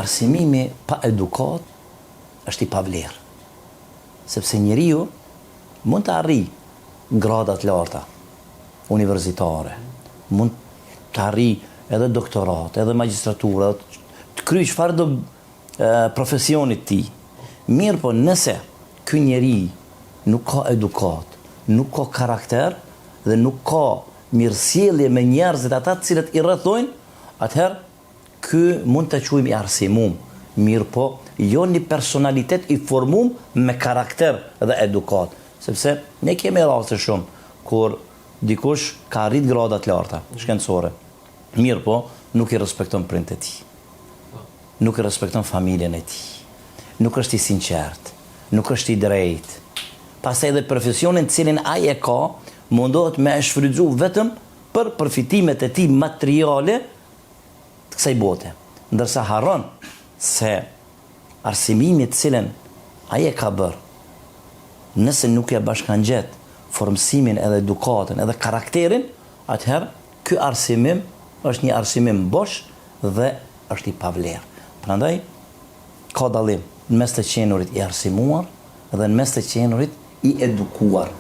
arsimimi pa edukat është i pavlerë. Sepse njeriu mund të arrijë gradat larta, universitare, mund të arrijë edhe doktorat, edhe magjistratura, të kryej çfarë do profesionit ti. Mirë po nëse ky njeri nuk ka edukat, nuk ka karakter dhe nuk ka mirësjellje me njerëzit ata të cilët i rrethojnë, atëherë ky mund të quajmë i arsimum, mirë po jo një personalitet i formum me karakter dhe edukat. Sepse ne kemi raste shumë kur dikush ka arrit grada të larta shkencore, mirë po nuk i respekton prindët e tij, nuk i respekton familjen e tij, nuk është i sinqert, nuk është i drejtë. Pastaj edhe profesionin cilin ai e ka mundohet me e shfrytzu vetëm për përfitimet e tij materiale të kësaj bote, ndërsa harron se arsimimi të cilën ai e ka bërë, nëse nuk ja bashkangjet formësimin edhe edukatën edhe karakterin, atëherë ky arsimim është një arsimim bosh dhe është i pavlerë. Prandaj ka dallim në mes të qenurit i arsimuar dhe në mes të qenurit i edukuar.